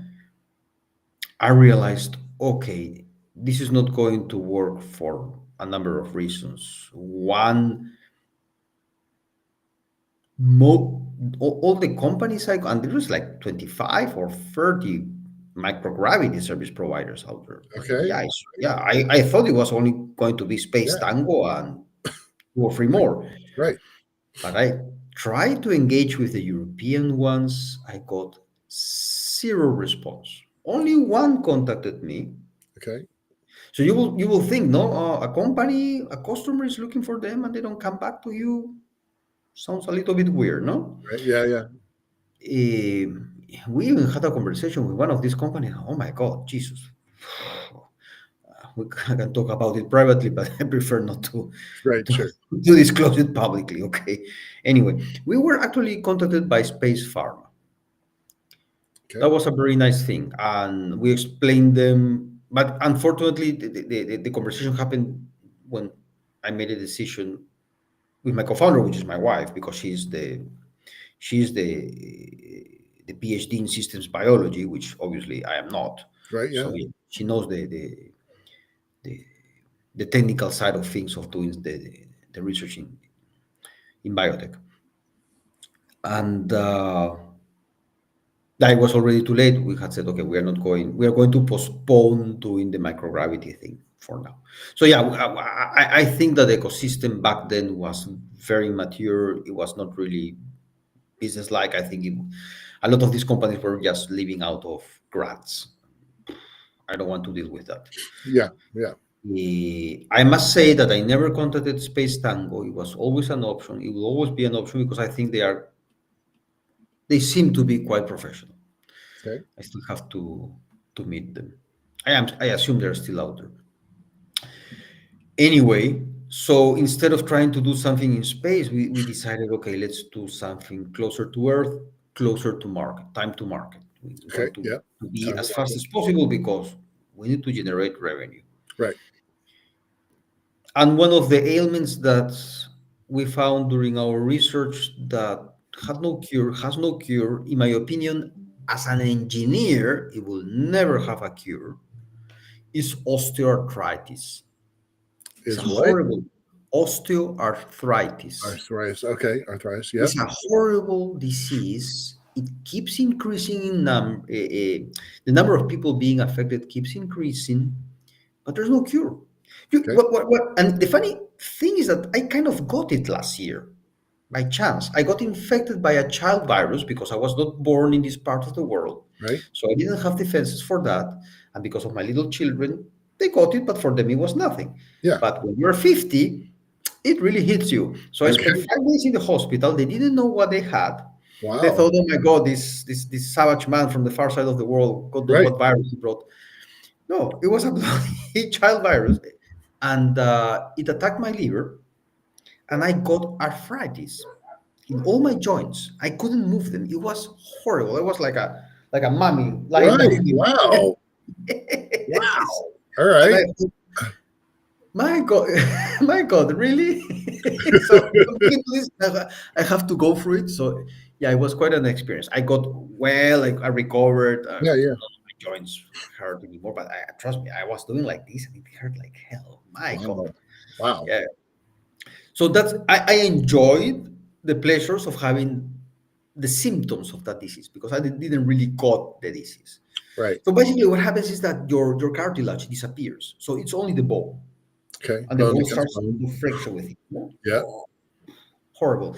I realized, okay, this is not going to work for a number of reasons. One, all the companies and there was like 25 or 30 microgravity service providers out there. Okay. Yeah, I thought it was only going to be Space Yeah. Tango and 2 or 3 more. Right. But I tried to engage with the European ones. I got zero response. Only one contacted me. Okay. So you will think, no, a company, a customer is looking for them and they don't come back to you. Sounds a little bit weird, no? Right. Yeah. Yeah. Eh, we even had a conversation with one of these companies. Oh my God, Jesus. We can talk about it privately, but I prefer not Right. to, Sure. to disclose it publicly. Okay. Anyway, we were actually contacted by Space Pharma. That Okay. was a very nice thing, and we explained them. But unfortunately, the conversation happened when I made a decision with my co-founder, which is my wife, because She's the PhD in systems biology, which obviously I am not. Right. So Yeah. yeah, she knows the, the technical side of things of doing the research in biotech. And that was already too late. We had said, okay, we are not going. We are going to postpone doing the microgravity thing for now. So yeah, I think that the ecosystem back then was very mature. It was not really business-like. I think a lot of these companies were just living out of grants. I don't want to deal with that. Yeah. Yeah. I must say that I never contacted Space Tango. It was always an option. It will always be an option because I think they seem to be quite professional. Okay. I still have to meet them. I assume they're still out there. Anyway, so instead of trying to do something in space, we decided, okay, let's do something closer to Earth, closer to market, time to market. We Okay. want Yeah. to be Time to as fast market. as possible because we need to generate revenue. Right. And one of the ailments that we found during our research that has no cure, in my opinion, as an engineer, it will never have a cure, is osteoarthritis. It's a Is what? horrible osteoarthritis. Arthritis. Okay. Arthritis. Yep. It's a horrible disease. It keeps increasing in the number of people being affected keeps increasing, but there's no cure. Okay. And the funny thing is that I kind of got it last year by chance. I got infected by a child virus because I was not born in this part of the world. Right. So I didn't have defenses for that. And because of my little children, they got it, but for them it was nothing. Yeah. But when you're 50, it really hits you. So I spent Okay. 5 days in the hospital. They didn't know what they had. They Wow. thought, oh my God, this savage man from the far side of the world, God knows Right. what virus he brought. No, it was a bloody child virus. And it attacked my liver, and I got arthritis in all my joints. I couldn't move them. It was horrible. It was like a mummy lying down. Right. Wow. Yes. Wow. All And right. I thought, my God, my God, really? So I have to go through it. So yeah, it was quite an experience. I got well, like I recovered. Yeah. Yeah. None of my joints hurt anymore, but trust me, I was doing like this and it hurt like hell. My God. Wow. Wow. Yeah. So I enjoyed the pleasures of having the symptoms of that disease because I didn't really got the disease. Right. So basically, what happens is that your cartilage disappears. So it's only the bone, Okay. and the Bone bone against starts bone. to friction with it. Yeah. Horrible.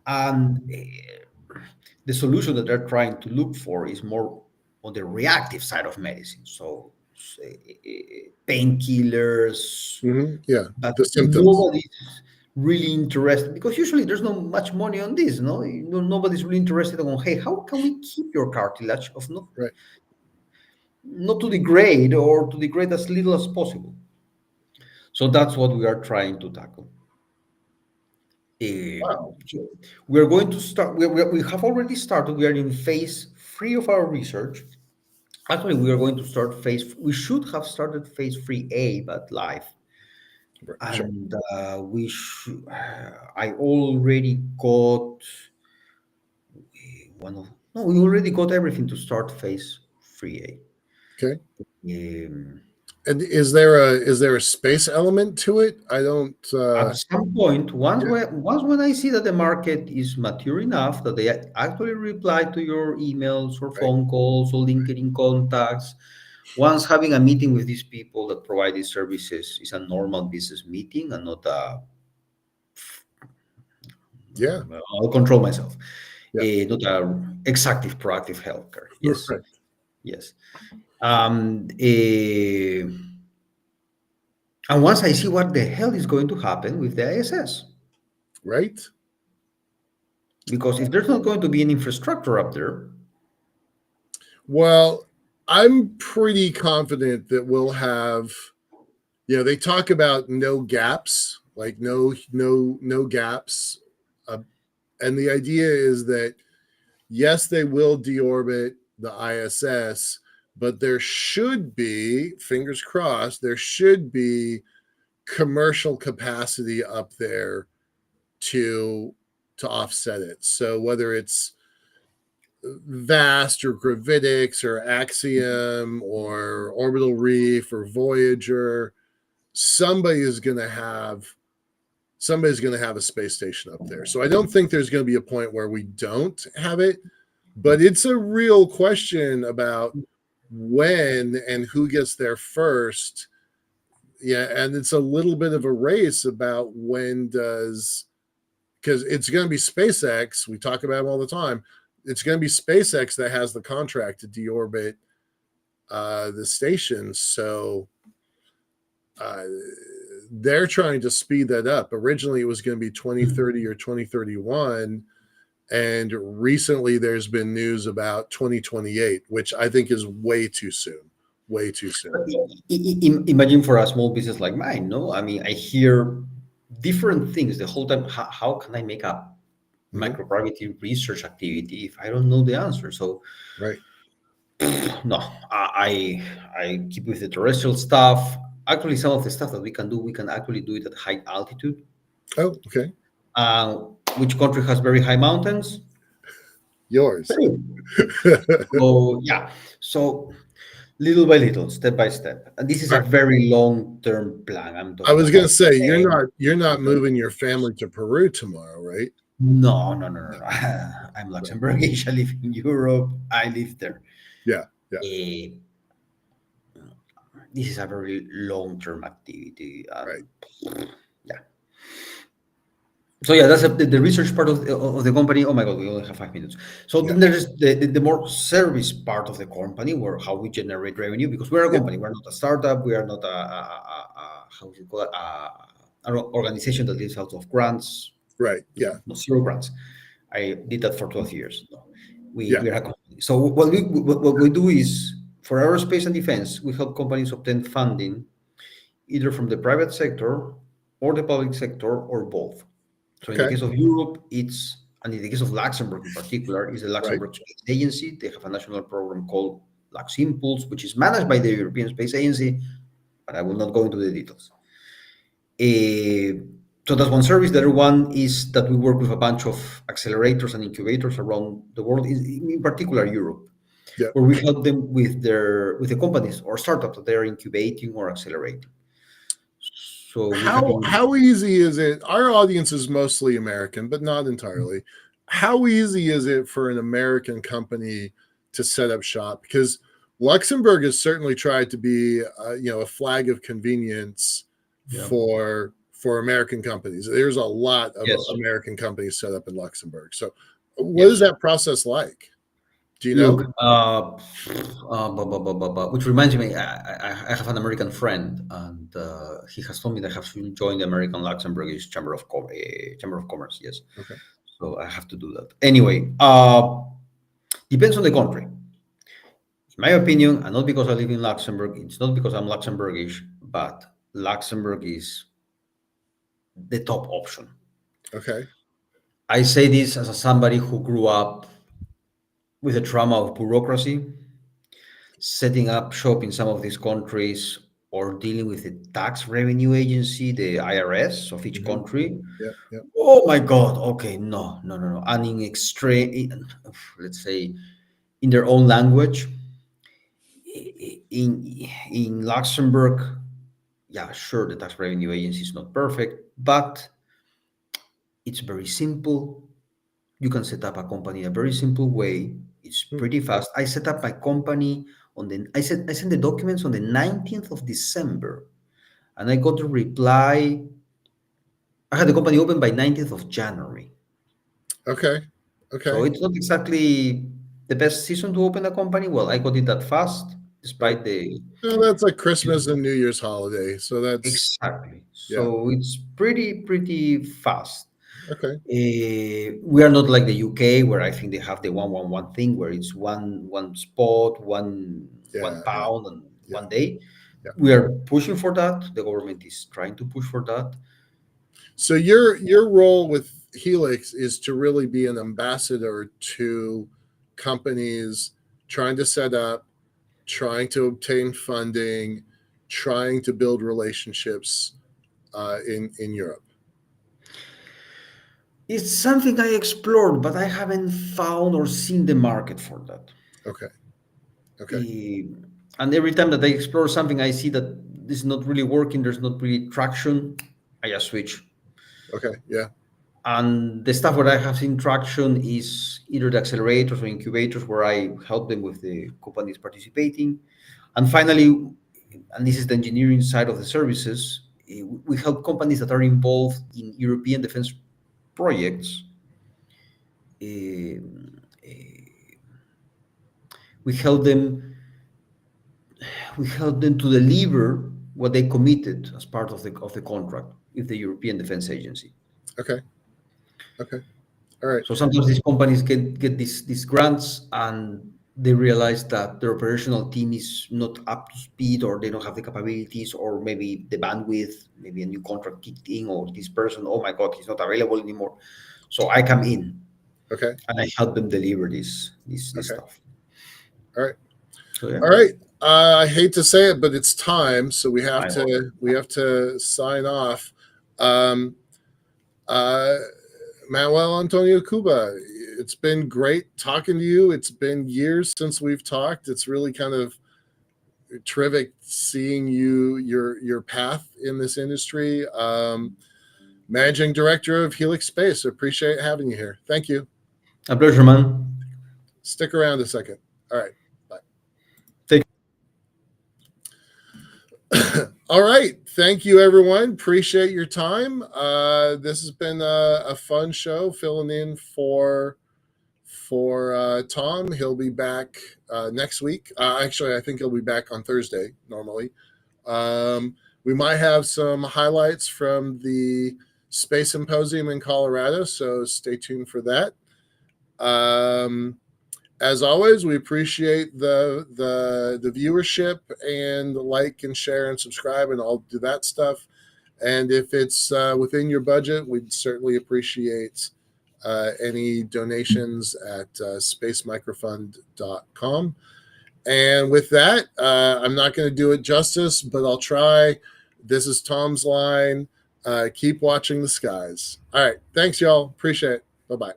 And the solution that they're trying to look for is more on the reactive side of medicine. So painkillers, Yeah. but The symptoms. nobody's really interested because usually there's not much money on this. Nobody's really interested on, hey, how can we keep your cartilage of Right. not to degrade or to degrade as little as possible. So that's what we are trying to tackle. Wow. So we're going to start. We have already started. We are in phase 3 of our research. Actually, we are going to start phase. We should have started phase 3A, but live. Sure. And we should. I already got one of. No, we already got everything to start phase 3A. Okay. Um, And is there a space element to it? I don't. at some point, Yeah. once when I see that the market is mature enough that they actually reply to your emails or Right. phone calls or LinkedIn contacts, once having a meeting with these people that provide these services is a normal business meeting and not a Yeah. I'll control myself, Yeah. not a exactive proactive healthcare. Yes, Right. yes. And once I see what the hell is going to happen with the ISS, Right. because if there's not going to be an infrastructure up there, Well, I'm pretty confident that we'll have. They talk about no gaps, like no gaps, and the idea is that yes, they will deorbit the ISS, but there should be, fingers crossed, there should be commercial capacity up there to to offset it. So whether it's VAST or gravitics or Axiom or Orbital Reef or Voyager, somebody's going to have a space station up there. So I don't think there's going to be a point where we don't have it, but it's a real question about when and who gets there first. Yeah, and it's a little bit of a race about when does, because it's going to be SpaceX. We talk about them all the time. It's going to be SpaceX that has the contract to deorbit the station. So they're trying to speed that up. Originally, it was going to be 2030 or 2031. And recently, there's been news about 2028, which I think is way too soon. Way too soon. Imagine for a small business like mine, no? I mean, I hear different things the whole time. How can I make a microgravity research activity if I don't know the answer? So, Right. no, I keep with the terrestrial stuff. Actually, some of the stuff that we can do, we can actually do it at high altitude. Oh, okay. Which country has very high mountains? Yours. So yeah, so little by little, step by step, and this is a very long-term plan. I'm I talking was going about to say 10, you're not 15. moving your family to Peru tomorrow, right? No, no, no, no, no. I'm Luxembourgish. I live in Europe. I live there. Yeah. Yeah. Eh, this is a very long-term activity. Right. Yeah. So yeah, that's the research part of the company. Oh my God, we only have 5 minutes. So Yeah. then there's the more service part of the company, where how we generate revenue, because we're a Yeah. company. We're not a startup. We are not a how do you call it, an organization that lives out of grants. Right. Yeah. No, zero grants. I did that for 12 years. No, Yeah. we are a company. So what we do is, for aerospace and defense, we help companies obtain funding either from the private sector or the public sector, or both. So in the Okay. case of Europe, and in the case of Luxembourg in particular, is the Right. Luxembourg Space Agency. They have a national program called Lux Impulse, which is managed by the European Space Agency, but I will not go into the details. So that's one service. The other one is that we work with a bunch of accelerators and incubators around the world, in particular Europe, Yeah. where we help them with the companies or startups that they're incubating or accelerating. So we have been. How easy is it? Our audience is mostly American, but not entirely. How easy is it for an American company to set up shop? Because Luxembourg has certainly tried to be, a flag of convenience Yeah. for American companies. There's a lot of Yes. American companies set up in Luxembourg. So, what is that process like? Do you know? Look, which reminds me, I have an American friend, and he has told me that I have to join the American Luxembourgish Chamber of Commerce. Yes, Okay. so I have to do that. Anyway, depends on the country. In my opinion, and not because I live in Luxembourg, it's not because I'm Luxembourgish, but Luxembourg is the top option. Okay. I say this as somebody who grew up with the trauma of bureaucracy, setting up shop in some of these countries, or dealing with the tax revenue agency, the IRS of each Mhm. country. Yeah. Yeah. Oh my God. Okay. No, no, no, no. And in extreme, let's say, in their own language, in Luxembourg, yeah, sure, the tax revenue agency is not perfect, but it's very simple. You can set up a company in a very simple way. It's Hmm. pretty fast. I set up my company I sent the documents on the 19th of December, and I got a reply. I had the company open by 19th of January. Okay. So Okay. it's not exactly the best season to open a company. Well, I got it that fast, Right. despite the. No, that's like Christmas and New Year's holiday. So that's, Exactly. yeah. So it's pretty fast. Okay. We are not like the UK, where I think they have the 111 thing, where it's one spot, one Yeah. Yeah. pound, and Yeah. 1 day. Yeah. We are pushing for that. The government is trying to push for that. So your role with Helix is to really be an ambassador to companies trying to set up, trying to obtain funding, trying to build relationships in Europe. It's something I explored, but I haven't found or seen the market for that. Okay. Okay. Eh, and every time that I explore something, I see that this is not really working. There's not really traction. I just switch. Okay. Yeah. And the stuff where I have seen traction is either the accelerators or incubators where I help them with the companies participating. And finally, and this is the engineering side of the services, we help companies that are involved in European defense projects. um, eh, we help them we help them to deliver what they committed as part of the contract with the European Defense Agency. Okay. Okay. All right. So sometimes these companies get these grants and they realize that their operational team is not up to speed or they don't have the capabilities or maybe the bandwidth, maybe a new contract kicked in or this person, oh my God, he's not available anymore. So I come in Okay. and I help them deliver this Okay. stuff. All right. So yeah, All right. I hate to say it, but it's time, so I know. we have to sign off. Um, uh, Manuel Antonio Cuba, it's been great talking to you. It's been years since we've talked. It's really kind of terrific seeing your path in this industry. Managing Director of Helix Space. Appreciate having you here. Thank you. A pleasure, man. Stick around a second. All right. Take All right. Thank you, everyone. Appreciate your time. This has been a fun show filling in for Tom. He'll be back next week. Actually, I think he'll be back on Thursday normally. We might have some highlights from the Space Symposium in Colorado, so stay tuned for that. As always, we appreciate the viewership and the like and share and subscribe and all do that stuff. And if it's within your budget, we'd certainly appreciate any donations at spacemicrofund.com. And with that, I'm not going to do it justice, but I'll try. This is Tom's line. Keep watching the skies. All right. Thanks, y'all. Appreciate it. Bye-bye.